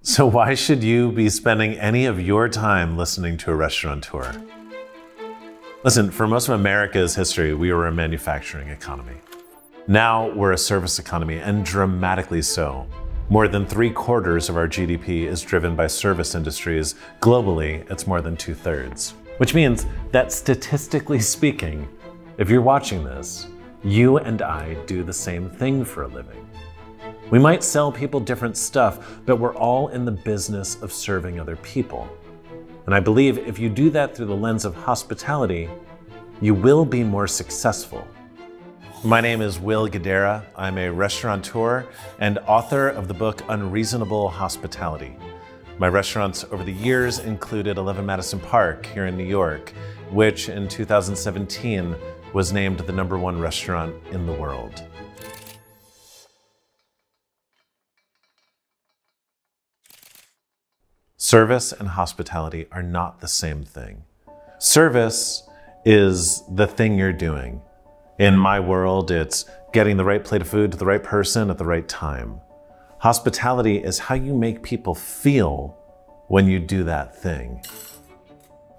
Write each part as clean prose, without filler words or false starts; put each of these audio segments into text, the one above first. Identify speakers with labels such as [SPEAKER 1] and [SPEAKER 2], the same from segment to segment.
[SPEAKER 1] So why should you be spending any of your time listening to a restaurateur? Listen, for most of America's history, we were a manufacturing economy. Now we're a service economy, and dramatically so. More than 3/4 of our GDP is driven by service industries. Globally, it's more than 2/3. Which means that statistically speaking, if you're watching this, you and I do the same thing for a living. We might sell people different stuff, but we're all in the business of serving other people. And I believe if you do that through the lens of hospitality, you will be more successful. My name is Guidara. I'm a restaurateur and author of the book Unreasonable Hospitality. My restaurants over the years included 11 Madison Park here in New York, which in 2017 was named the #1 restaurant in the world. Service and hospitality are not the same thing. Service is the thing you're doing. In my world, it's getting the right plate of food to the right person at the right time. Hospitality is how you make people feel when you do that thing.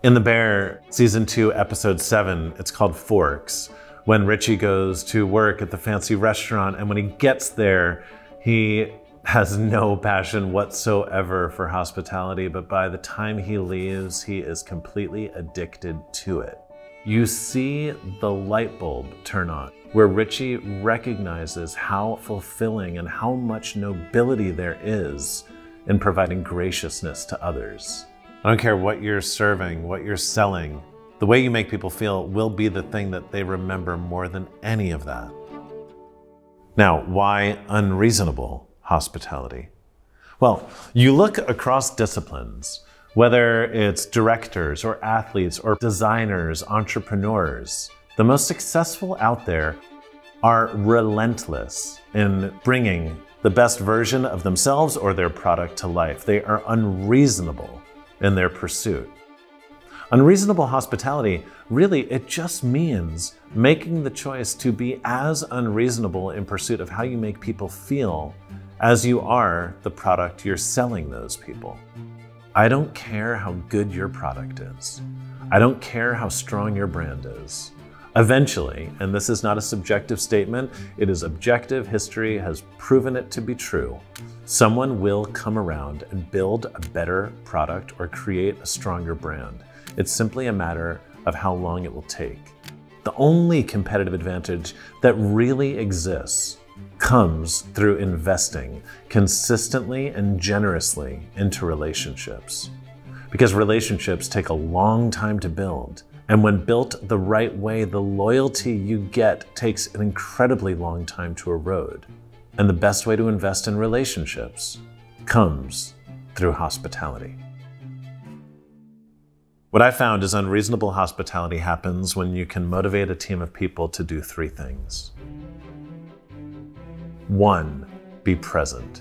[SPEAKER 1] In The Bear, season 2, episode 7, it's called Forks, when Richie goes to work at the fancy restaurant, and when he gets there, he has no passion whatsoever for hospitality, but by the time he leaves, he is completely addicted to it. You see the light bulb turn on, where Richie recognizes how fulfilling and how much nobility there is in providing graciousness to others. I don't care what you're serving, what you're selling, the way you make people feel will be the thing that they remember more than any of that. Now, why unreasonable hospitality? Well, you look across disciplines, whether it's directors or athletes or designers, entrepreneurs, the most successful out there are relentless in bringing the best version of themselves or their product to life. They are unreasonable in their pursuit. Unreasonable hospitality, really, it just means making the choice to be as unreasonable in pursuit of how you make people feel as you are the product you're selling those people. I don't care how good your product is. I don't care how strong your brand is. Eventually, and this is not a subjective statement, it is objective, history has proven it to be true, someone will come around and build a better product or create a stronger brand. It's simply a matter of how long it will take. The only competitive advantage that really exists comes through investing consistently and generously into relationships. Because relationships take a long time to build. And when built the right way, the loyalty you get takes an incredibly long time to erode. And the best way to invest in relationships comes through hospitality. What I found is unreasonable hospitality happens when you can motivate a team of people to do 3 things. 1, be present.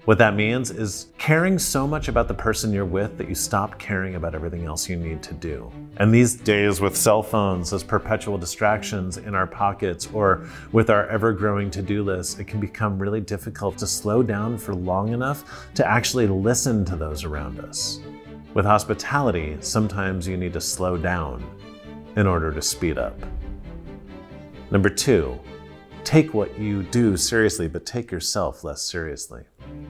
[SPEAKER 1] What that means is caring so much about the person you're with that you stop caring about everything else you need to do. And these days with cell phones as perpetual distractions in our pockets or with our ever-growing to-do list, it can become really difficult to slow down for long enough to actually listen to those around us. With hospitality, sometimes you need to slow down in order to speed up. Number 2, take what you do seriously, but take yourself less seriously.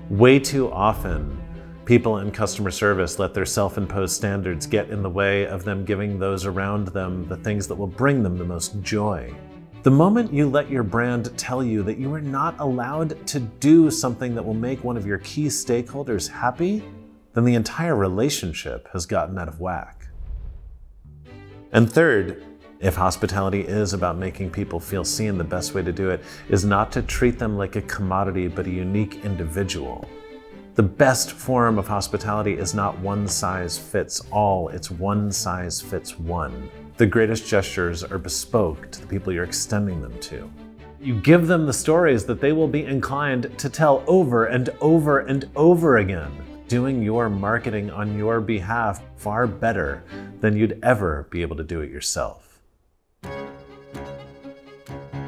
[SPEAKER 1] Way too often, people in customer service let their self-imposed standards get in the way of them giving those around them the things that will bring them the most joy. The moment you let your brand tell you that you are not allowed to do something that will make one of your key stakeholders happy, then the entire relationship has gotten out of whack. And third, if hospitality is about making people feel seen, the best way to do it is not to treat them like a commodity, but a unique individual. The best form of hospitality is not one size fits all, it's one size fits one. The greatest gestures are bespoke to the people you're extending them to. You give them the stories that they will be inclined to tell over and over and over again, doing your marketing on your behalf far better than you'd ever be able to do it yourself.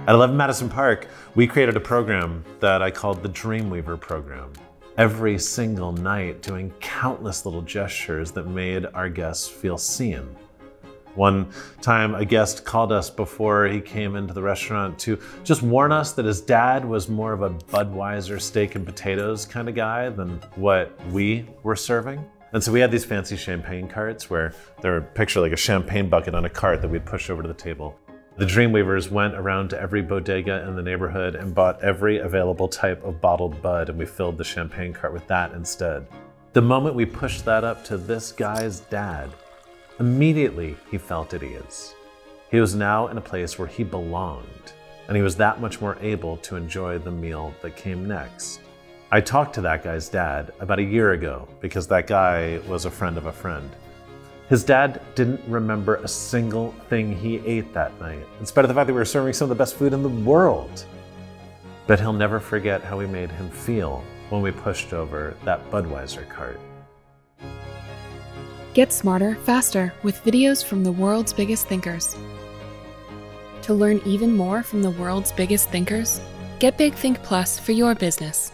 [SPEAKER 1] At 11 Madison Park, we created a program that I called the Dreamweaver program. every single night doing countless little gestures that made our guests feel seen. One time, a guest called us before he came into the restaurant to just warn us that his dad was more of a Budweiser steak and potatoes kind of guy than what we were serving. And so we had these fancy champagne carts where they were pictured like a champagne bucket on a cart that we'd push over to the table. The Dreamweavers went around to every bodega in the neighborhood and bought every available type of bottled bud, and we filled the champagne cart with that instead. The moment we pushed that up to this guy's dad, immediately he felt at ease. He was now in a place where he belonged, and he was that much more able to enjoy the meal that came next. I talked to that guy's dad about a year ago because that guy was a friend of a friend. His dad didn't remember a single thing he ate that night, in spite of the fact that we were serving some of the best food in the world. But he'll never forget how we made him feel when we pushed over that Budweiser cart.
[SPEAKER 2] Get smarter, faster with videos from the world's biggest thinkers. To learn even more from the world's biggest thinkers, get Big Think Plus for your business.